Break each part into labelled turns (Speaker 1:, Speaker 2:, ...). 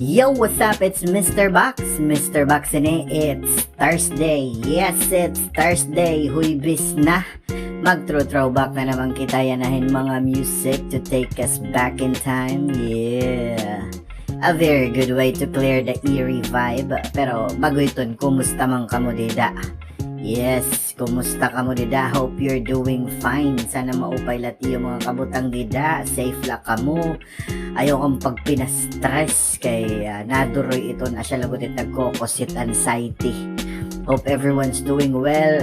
Speaker 1: Yo, what's up? It's Mr. Box. Mr. Box ini. It's Thursday. Yes, it's Thursday. Huibis na. Mag-throwback na naman kita. Yanahin mga music to take us back in time. Yeah. A very good way to clear the eerie vibe. Pero bago iton, kumusta man kamo dida? Yes, kumusta kamo dida? Hope you're doing fine. Sana maupay lati yung mga kabutang dida. Safe la kamo. Ayaw kang pagpina-stress kay naduroy ito na siya lagot nagkokosit anxiety. Hope everyone's doing well.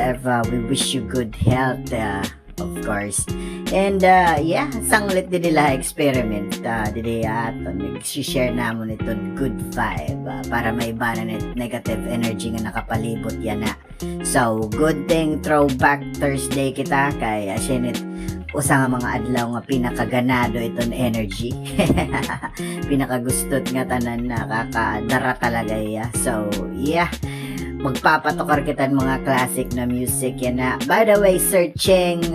Speaker 1: We wish you good health, of course. And yeah, sanglit din nila experiment. Dili nag-share namon ito good vibe para may ibanan negative energy nga nakapalibot yan na. So, good thing throwback Thursday kita kay sinit usa nga mga adlaw nga pinakaganado iton energy. Pinakagustot nga tanan nakakadara talaga ya. So, yeah. Magpapatokar kita mga classic na music yan na. By the way, searching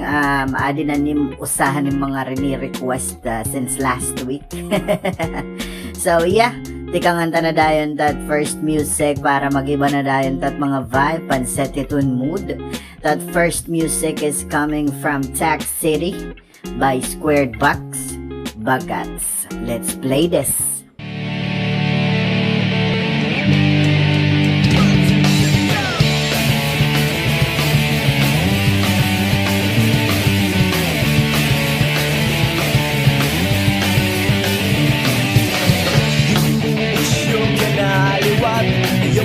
Speaker 1: adi na nim usahan ng mga rini-request since last week. So, yeah. Tikanganta na dayon that first music para magiba na dayon that mga vibe panset itun mood. That first music is coming from Tax City by Squared Box Bagats. Let's play this.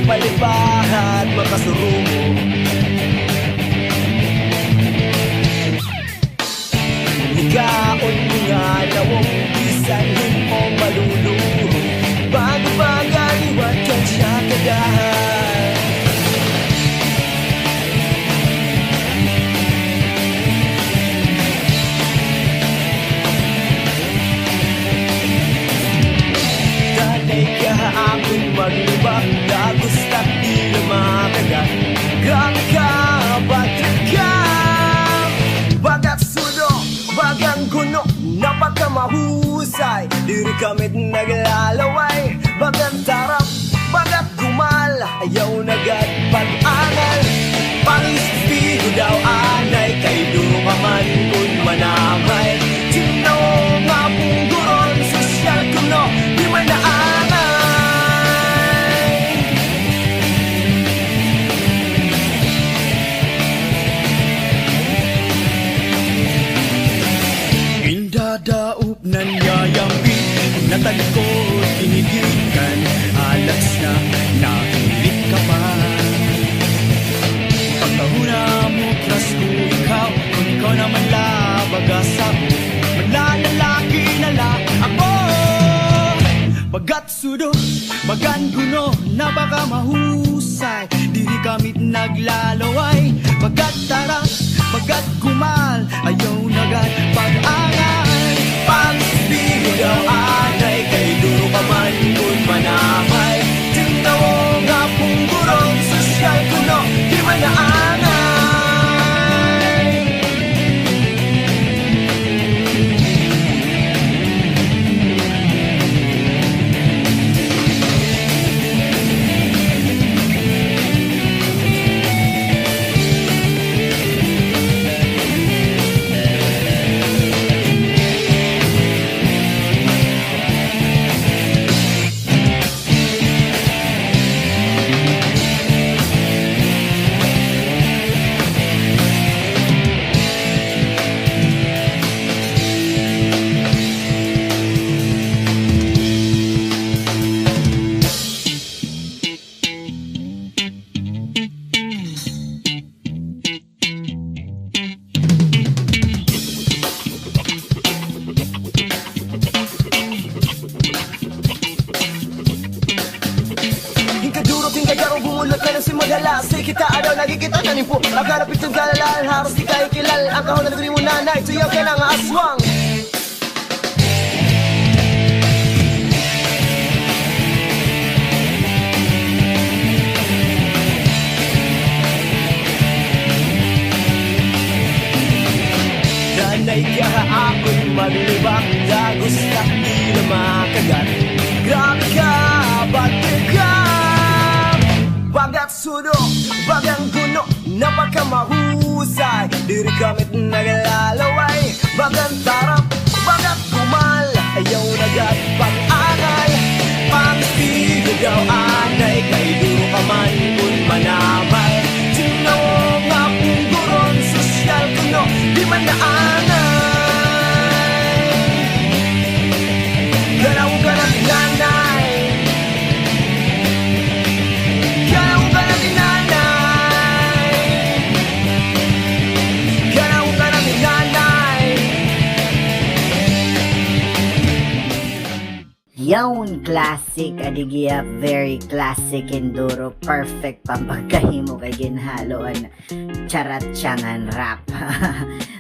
Speaker 2: Palipahat makasurumo Ikaon nga lawong bisanin mo maluluro Bago pagaliwat ka siya kagahan Tanay ka ako'y maglibak Gusto di na makagat Grabe ka, bagat ka Bagat sudo, bagang guno Napakamahusay Diri kamit naglalaway Bagat tarap, bagat gumal Ayaw nagat pag-angal Pang-istigo daw anay Kay dumaman kung manamay Tinaw nga pungguron Sosyal kuno, di man naangal Daop ng yayampi Natalikod, tinigikan Alas na, nakilit ka pa Pagkahuna mo, kras ko ikaw Kung ikaw naman labagasa mo Manlalaki na la ako Bagat sudo, bagan guno Na baka mahusay Diri kamit naglalaway Bagat tara, bagat kumal Ayaw nagat pag-angal Pag-istigo daw anay Kay duro ka man kung manamay Tintawo nga pungurong Sosyal kuno, di man naanay Say kita adaw nagkikita na nimpo Agharap itong galalaan Haros di kayo kilal Ang kahon na nagri mo nanay Tuyaw ka na nga aswang Danay ka ako'y maglibak Dagos na di na makagat Grabe ka sudo, bagang kuno, napakamahusay. Diri kamit nagalalaway, bagang tarap, bagang kumal. Ayaw nagat pag-anay, pang stigo daw anay. Kay duro ka man kung manabay. Tinaw nga pungguron, sosyal kuno, di man naanay. Ganaw ka na tinanay, ganaw ka na tinanay, ganaw ka na tinanay.
Speaker 1: Yawn classic adigya, very classic enduro, perfect pampagkahimo kay ginhaloan charat siyangan rap.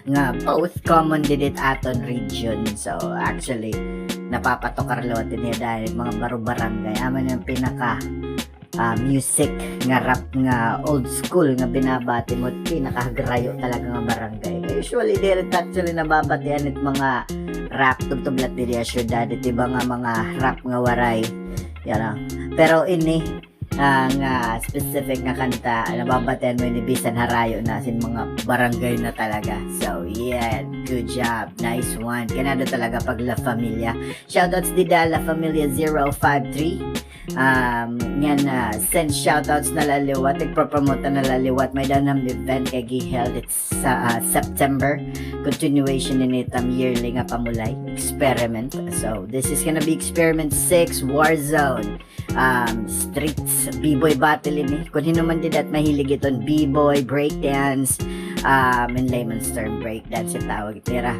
Speaker 1: Nga both common did it aton region, so actually napapatokarlotin niya dahil mga baro-barangay aman yung pinaka music nga rap nga old school nga binabati mo, pinakagrayo talaga nga barangay. Usually dito actually nababatian it mga rap tubtublat diri syudad, it iba nga mga rap nga waray yan. Pero ini nga specific nga kanta nababatian mo ni bisan harayo na sin mga barangay na talaga. So yeah, good job, nice one. Kanado talaga pag La Familia. Shoutouts dida La Familia 053. Yan send shoutouts na laliwat, nagpropromote na laliwat, may danam event kay giheld it's sa September, continuation in itam yearly nga pamulay experiment. So this is gonna be experiment 6 Warzone, streets b-boy battle ini kung hinuman din at mahilig iton b-boy breakdance, in layman's term breakdance yung tawag tira.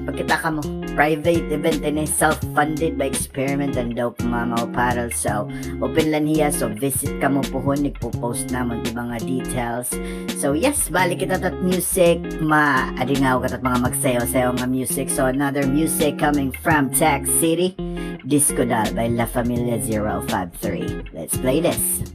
Speaker 1: Pagkita ka mo private event ini, self-funded by experiment and dope mama apparel. So open lang hiya, so visit ka mo puhon, nagpo-post namon di mga details. So yes, balik kita tat music, adingaw ka tat mga magsayo-sayo nga music. So another music coming from Tech City, Disco Dal by La Familia 053. Let's play this.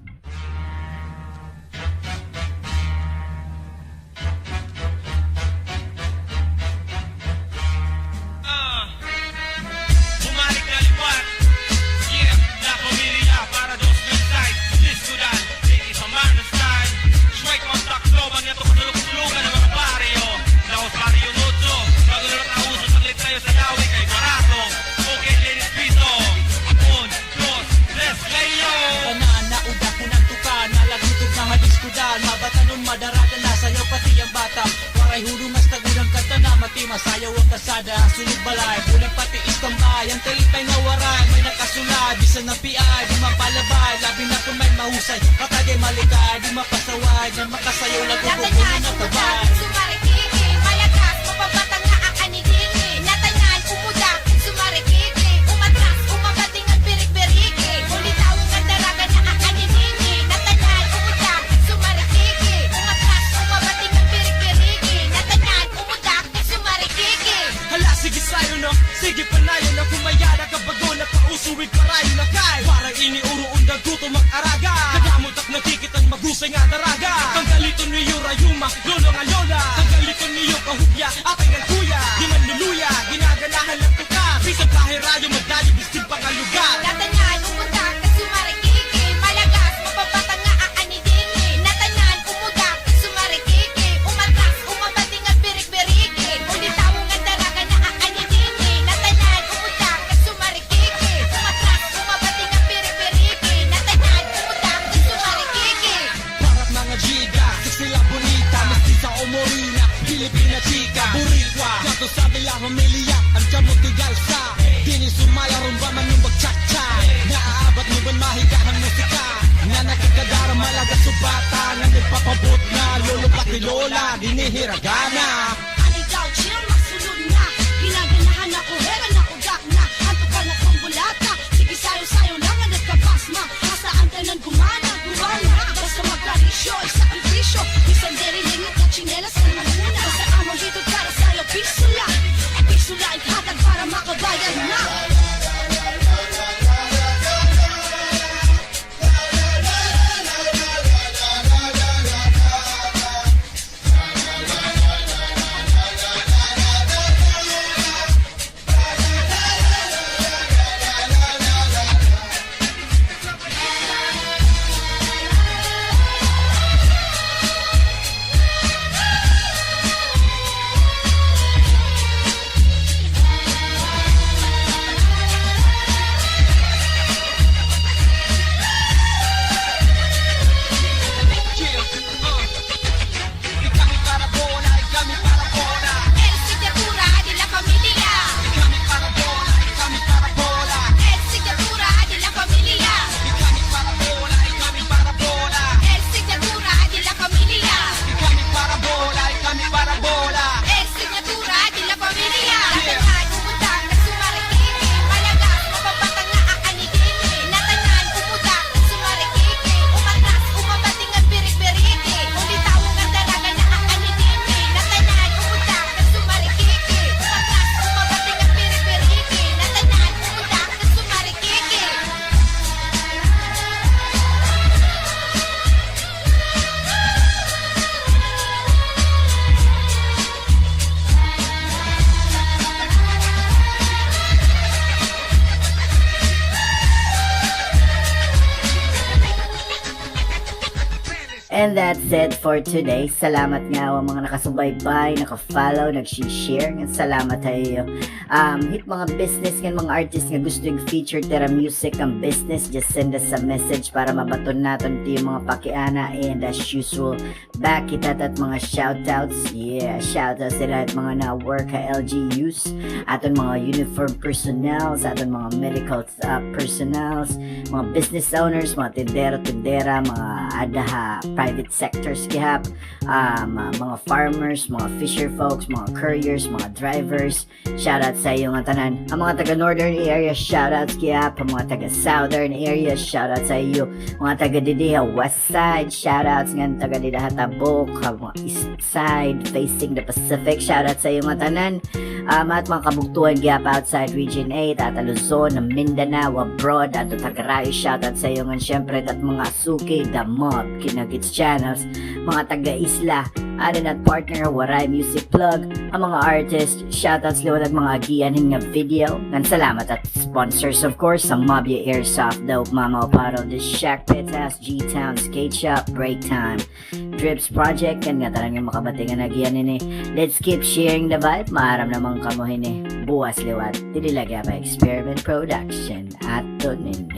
Speaker 3: Madarada na sayaw pati ang bata, waray hulong mas tagulang kanta na mati masayaw ang kasada, sunog balay bulang pati istambay, ang taipay na waray may nakasulay, bisan na piay di mapalabay, labi na kung may mahusay katagay malikay, di mapasaway na makasayaw lagugugunin na tabay.
Speaker 4: Sumarikiki, malakas, mapabatang nga aanigini, natanyan, umudak, sumarikiki, umatras, umabating ang birik-biriki, ulitawang ang daraga na aanigini, natanyan, umudak, sumarikiki, umatras, umabating ang birik-biriki, natanyan, umudak, sumarikiki.
Speaker 3: Hala sige sayo no, sige panayo na kumayara kabago na pausuwid parayo na kay, para iniuro undag guto mag-araga, kadamot nakikit ang magusay nga daraga, tanggalito niyo rayuma, lolo nga lola, tanggalito niyo kahubya, atay ng kuya, di man luluya, ginaganahan lang tuka, bisang kahirayo magdayo, bistin pa nga lugar.
Speaker 4: Natanyan, umudak, sumarikiki, malakas, mapabatang nga aanigini, natanyan, umudak, sumarikiki, umatras, umabating ang birik-biriki, ulitawang ang daraga na aanigini, natanyan, umudak, sumarikiki, umatras, umabating ang birik-biriki, natanyan, umudak, sumarikiki.
Speaker 3: Parang mga giga, sila bonita, mestiza o morina, Pilipina chica, Boricua, gato sa La Familia, ang chamot tigalsa, dini sumaya rumba man yung bagchak-chak, naaabot mo ban mahigahang musika, na nakikadara malaga subata, na nagpapabot na, lolo pati lola, dinihiragana.
Speaker 4: Aligaw, chill, masulod na, ginaganahan ako, heran ako, dak na, antukan akong bulata, sige sayo-sayo lang ang nagkabasma, nasaan ka nang gumana, basta magkarisyo, isa ang presyo, isang deriling at chinelas ang maluna, basta among dito para sa'yo, pisula, ihatag para makabayan na.
Speaker 1: And that's it for today. Salamat nga ang mga nakasubaybay, naka-follow, nag-share. Salamat tayo. Hit mga business nga, mga artist nga gusto yung feature tera music ang business, just send us a message para mabaton natin yung mga pakiana. And as usual, back kita at mga shoutouts. Yeah, shoutouts sila at mga na-work ka LGUs, aton mga uniform personnel, aton mga medical personnels, mga business owners, mga tindera, mga adaha private sectors kihap, mga farmers, mga fisher folks, mga couriers, mga drivers. Shoutout sa iyo nga tanan. Ang mga taga northern area, shoutouts kihap. Ang mga taga southern area, shoutout sa iyo. Mga taga didiha west side, shoutouts nga taga didiha tabok, mga east side facing the Pacific, shoutout sa iyo nga tanan. At mga kabugtuhan kihap outside region 8 at Luzon, Mindanao, abroad, at Tagarayo, shoutout sa iyo nga syempre at mga suki, the mob, kinagits channels, mga taga-isla, alin at partner, Waray Music Plug, ang mga artist, shoutouts liwat at mga agianin nga video, ng salamat at sponsors of course, ang Mobia Airsoft, Dope Mama Oparo, The Shack Pit House, G-Town, Skate Shop, Break Time, Drips Project, kan nga talang yung makabatingan na agianin let's keep sharing the vibe, maaram namang kamuhin buwas liwat, dililagya pa Experiment Production, at tunin